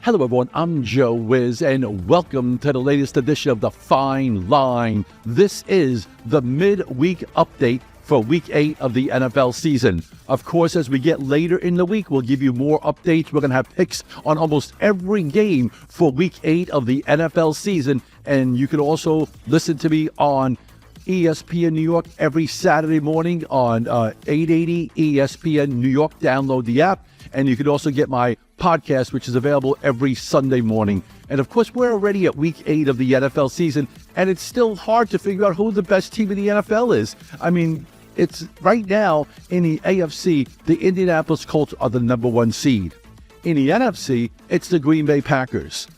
Hello, everyone. I'm Joe Wiz, and welcome to the latest edition of The Fine Line. This is the midweek update for Week 8 of the NFL season. Of course, as we get later in the week, we'll give you more updates. We're going to have picks on almost every game for Week 8 of the NFL season, and you can also listen to me on ESPN New York every Saturday morning on 880 ESPN New York. Download the app, and you can also get my podcast, which is available every Sunday morning. And of course, we're already at Week 8 of the NFL season, and it's still hard to figure out who the best team in the NFL is. I mean, it's right now in the AFC, the Indianapolis Colts are the number 1 seed. In the NFC, it's the Green Bay Packers.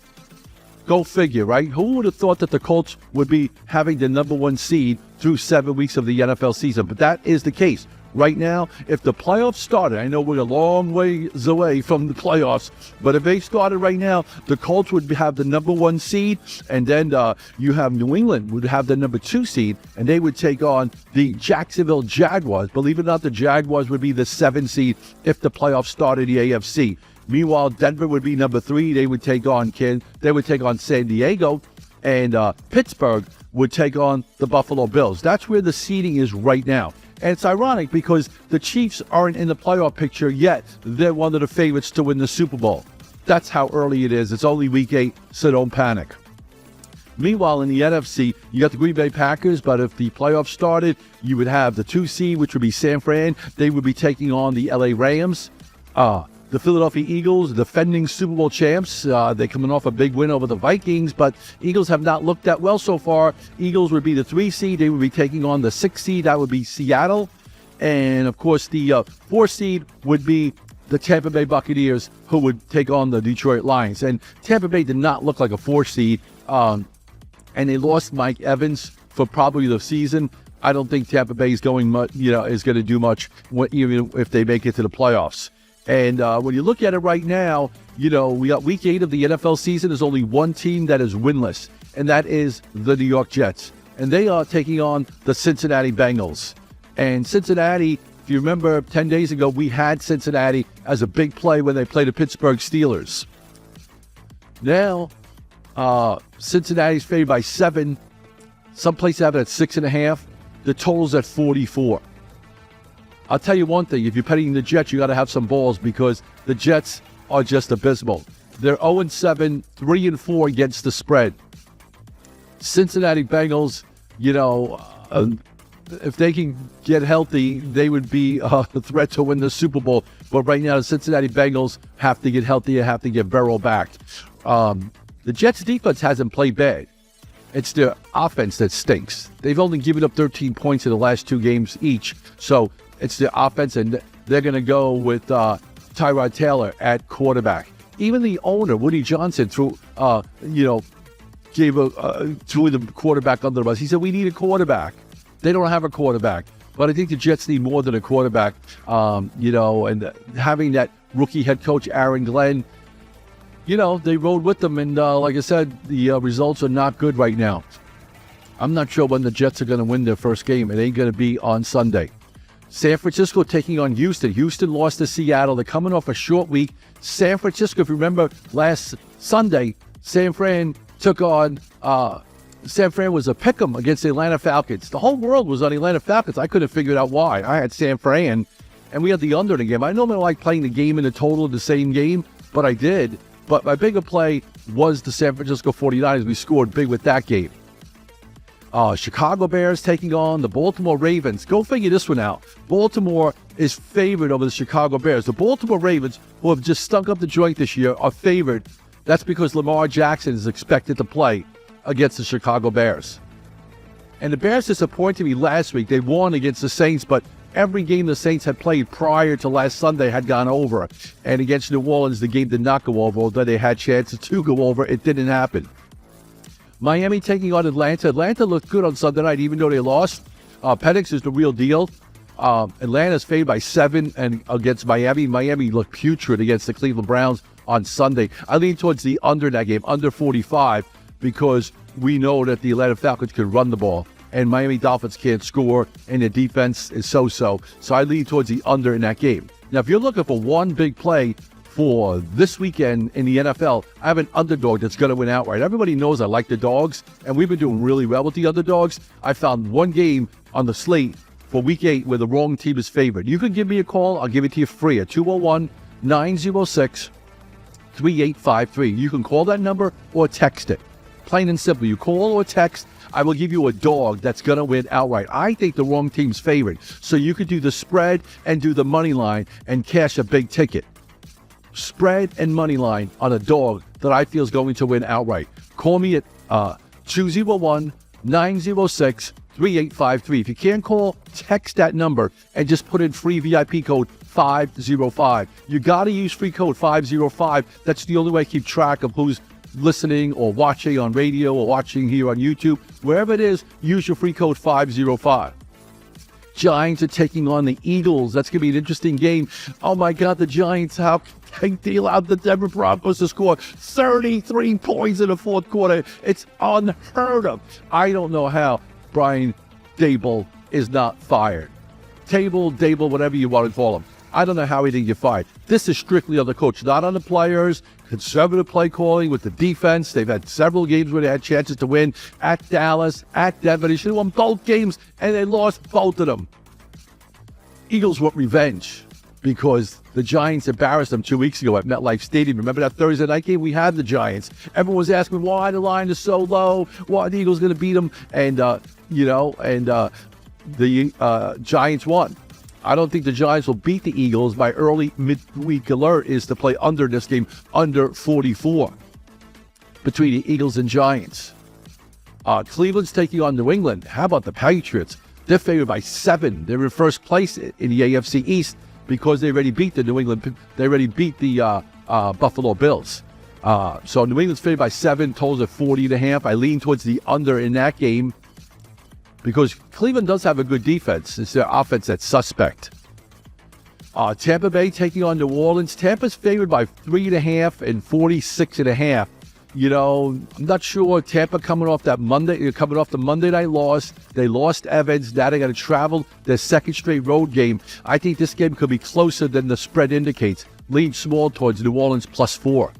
Go figure, right? Who would have thought that the Colts would be having the number 1 seed through 7 weeks of the NFL season? But that is the case. Right now, if the playoffs started, I know we're a long ways away from the playoffs, but if they started right now, the Colts would have the number 1 seed, and then you have New England would have the number 2 seed, and they would take on the Jacksonville Jaguars. Believe it or not, the Jaguars would be the 7 seed if the playoffs started the AFC. Meanwhile, Denver would be number 3. They would take on San Diego, and Pittsburgh would take on the Buffalo Bills. That's where the seeding is right now. And it's ironic because the Chiefs aren't in the playoff picture yet. They're one of the favorites to win the Super Bowl. That's how early it is. It's only Week 8, so don't panic. Meanwhile, in the NFC, you got the Green Bay Packers, but if the playoffs started, you would have the 2 seed, which would be San Fran. They would be taking on the LA Rams. The Philadelphia Eagles, defending Super Bowl champs. They're coming off a big win over the Vikings, but Eagles have not looked that well so far. Eagles would be the 3 seed. They would be taking on the 6 seed. That would be Seattle. And, of course, the 4 seed would be the Tampa Bay Buccaneers, who would take on the Detroit Lions. And Tampa Bay did not look like a 4 seed, and they lost Mike Evans for probably the season. I don't think Tampa Bay is going to do much, even if they make it to the playoffs. And when you look at it right now, we got Week 8 of the NFL season. There's only one team that is winless, and that is the New York Jets. And they are taking on the Cincinnati Bengals. And Cincinnati, if you remember 10 days ago, we had Cincinnati as a big play when they played the Pittsburgh Steelers. Now, Cincinnati's favored by 7. Some places have it at 6.5. The total's at 44. I'll tell you one thing, if you're betting the Jets, you got to have some balls because the Jets are just abysmal. They're 0-7, 3-4 against the spread. Cincinnati Bengals, if they can get healthy, they would be a threat to win the Super Bowl. But right now, the Cincinnati Bengals have to get healthy and have to get Burrow back. The Jets' defense hasn't played bad. It's their offense that stinks. They've only given up 13 points in the last 2 games each. So it's their offense, and they're going to go with Tyrod Taylor at quarterback. Even the owner, Woody Johnson, threw the quarterback under the bus. He said, we need a quarterback. They don't have a quarterback. But I think the Jets need more than a quarterback, and having that rookie head coach, Aaron Glenn, they rode with them. And like I said, the results are not good right now. I'm not sure when the Jets are going to win their first game. It ain't going to be on Sunday. San Francisco taking on Houston. Houston lost to Seattle. They're coming off a short week. San Francisco, if you remember last Sunday, San Fran was a pick'em against the Atlanta Falcons. The whole world was on the Atlanta Falcons. I couldn't figure out why. I had San Fran, and we had the under in the game. I normally like playing the game in the total of the same game, but I did. But my bigger play was the San Francisco 49ers. We scored big with that game. Chicago Bears taking on the Baltimore Ravens. Go figure this one out. Baltimore is favored over the Chicago Bears. The Baltimore Ravens, who have just stunk up the joint this year, are favored. That's because Lamar Jackson is expected to play against the Chicago Bears. And the Bears disappointed me last week. They won against the Saints, but every game the Saints had played prior to last Sunday had gone over. And against New Orleans, the game did not go over, although they had chances to go over. It didn't happen. Miami taking on Atlanta. Atlanta looked good on Sunday night, even though they lost. Penix is the real deal. Atlanta's favored by 7 and against Miami. Miami looked putrid against the Cleveland Browns on Sunday. I lean towards the under in that game, under 45, because we know that the Atlanta Falcons can run the ball. and Miami Dolphins can't score, and their defense is so-so. So I lean towards the under in that game. Now, if you're looking for one big play for this weekend in the NFL, I have an underdog that's going to win outright. Everybody knows I like the dogs, and we've been doing really well with the underdogs. I found one game on the slate for Week 8 where the wrong team is favored. You can give me a call. I'll give it to you free at 201-906-3853. You can call that number or text it. Plain and simple. You call or text. I will give you a dog that's going to win outright. I think the wrong team's favored. So you could do the spread and do the money line and cash a big ticket. Spread and money line on a dog that I feel is going to win outright. Call me at 201-906-3853. If you can't call, text that number and just put in free VIP code 505. You got to use free code 505. That's the only way I keep track of who's listening or watching on radio or watching here on YouTube. Wherever it is, use your free code 505. Giants are taking on the Eagles. That's going to be an interesting game. Oh, my God, the Giants, how can they allow the Denver Broncos to score 33 points in the fourth quarter? It's unheard of. I don't know how Brian Daboll is not fired. Dable, whatever you want to call him. I don't know how he didn't get fired. This is strictly on the coach, not on the players. Conservative play calling with the defense. They've had several games where they had chances to win at Dallas, at Denver. They should have won both games, and they lost both of them. Eagles want revenge because the Giants embarrassed them 2 weeks ago at MetLife Stadium. Remember that Thursday night game? We had the Giants. Everyone was asking why the line is so low, why the Eagles going to beat them, and the Giants won. I don't think the Giants will beat the Eagles. My early midweek alert is to play under this game, under 44, between the Eagles and Giants. Cleveland's taking on New England. How about the Patriots? They're favored by 7. They're in first place in the AFC East because they already beat the Buffalo Bills. So New England's favored by 7, totals at 40.5. I lean towards the under in that game, because Cleveland does have a good defense. It's their offense that's suspect. Tampa Bay taking on New Orleans. Tampa's favored by 3.5 and 46.5. You know, I'm not sure. Tampa coming off the Monday night loss. They lost Evans. Now they got to travel their second straight road game. I think this game could be closer than the spread indicates. Lean small towards New Orleans +4.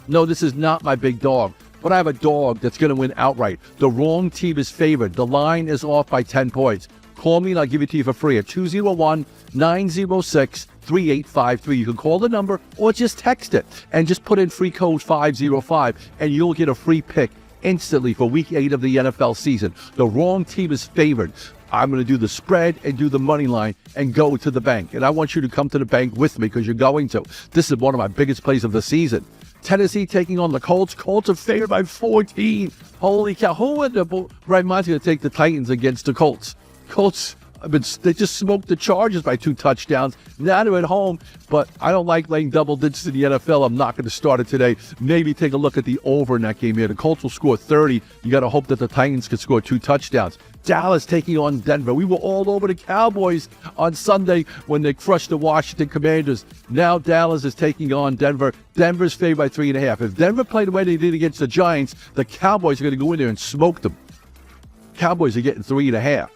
No, this is not my big dog. But I have a dog that's going to win outright. The wrong team is favored. The line is off by 10 points. Call me and I'll give it to you for free at 201-906-3853. You can call the number or just text it and just put in free code 505 and you'll get a free pick instantly for Week 8 of the NFL season. The wrong team is favored. I'm going to do the spread and do the money line and go to the bank. And I want you to come to the bank with me because you're going to. This is one of my biggest plays of the season. Tennessee taking on the Colts. Colts are favored by 14. Holy cow. Who in the right mind's going to take the Titans against the Colts? Colts, they just smoked the Chargers by 2 touchdowns. Now they're at home, but I don't like laying double digits in the NFL. I'm not going to start it today. Maybe take a look at the over in that game here. The Colts will score 30. You got to hope that the Titans can score 2 touchdowns. Dallas taking on Denver. We were all over the Cowboys on Sunday when they crushed the Washington Commanders. Now Dallas is taking on Denver. Denver's favored by 3.5. If Denver played the way they did against the Giants, the Cowboys are going to go in there and smoke them. Cowboys are getting 3.5.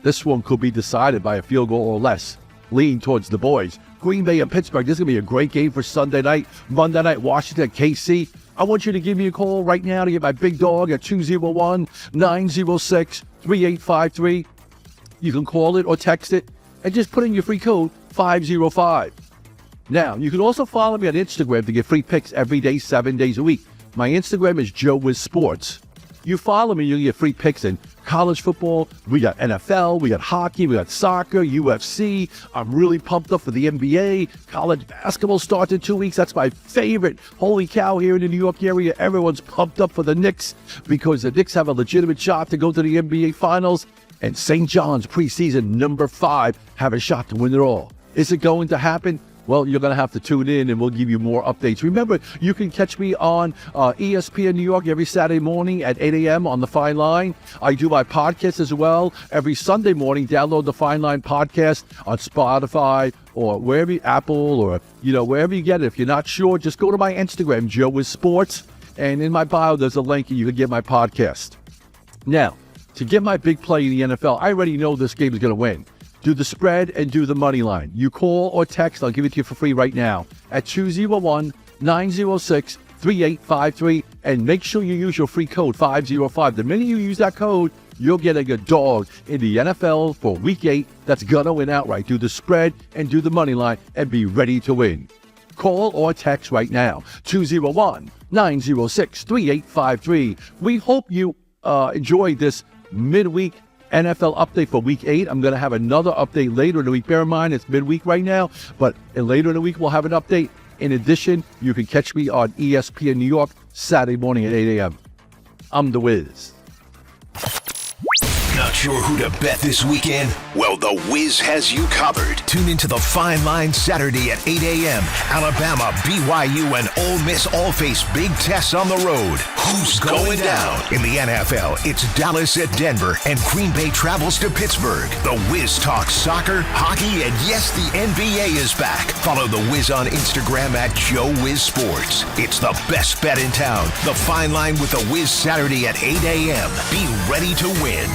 This one could be decided by a field goal or less. Lean towards the boys. Green Bay and Pittsburgh. This is going to be a great game for Sunday night. Monday night, Washington, KC. I want you to give me a call right now to get my big dog at 201-906-3853. You can call it or text it and just put in your free code 505. Now, you can also follow me on Instagram to get free picks every day, 7 days a week. My Instagram is Joe Wiz Sports. You follow me, you get free picks in college football. We got NFL, we got hockey, we got soccer, UFC. I'm really pumped up for the NBA. College basketball starts in 2 weeks. That's my favorite. Holy cow, here in the New York area, everyone's pumped up for the Knicks because the Knicks have a legitimate shot to go to the NBA Finals. And St. John's preseason number 5 have a shot to win it all. Is it going to happen? Well, you're going to have to tune in and we'll give you more updates. Remember, you can catch me on ESPN New York every Saturday morning at 8 a.m. on The Fine Line. I do my podcast as well every Sunday morning. Download The Fine Line podcast on Spotify or wherever, Apple or, wherever you get it. If you're not sure, just go to my Instagram, Joe Wiz Sports. And in my bio, there's a link and you can get my podcast. Now, to get my big play in the NFL, I already know this game is going to win. Do the spread and do the money line. You call or text, I'll give it to you for free right now at 201-906-3853, and make sure you use your free code 505. The minute you use that code, you're getting a dog in the NFL for Week 8 that's going to win outright. Do the spread and do the money line and be ready to win. Call or text right now, 201-906-3853. We hope you enjoyed this midweek NFL update for Week 8. I'm going to have another update later in the week. Bear in mind, it's midweek right now, but later in the week, we'll have an update. In addition, you can catch me on ESPN New York Saturday morning at 8 a.m. I'm The Wiz. Not sure who to bet this weekend? Well, The Wiz has you covered. Tune into the Fine Line Saturday at 8 a.m. Alabama, BYU, and Ole Miss all face big tests on the road. Who's going down? In the NFL, it's Dallas at Denver, and Green Bay travels to Pittsburgh. The Wiz talks soccer, hockey, and yes, the NBA is back. Follow The Wiz on Instagram at Joe Wiz Sports. It's the best bet in town. The Fine Line with The Wiz Saturday at 8 a.m. Be ready to win.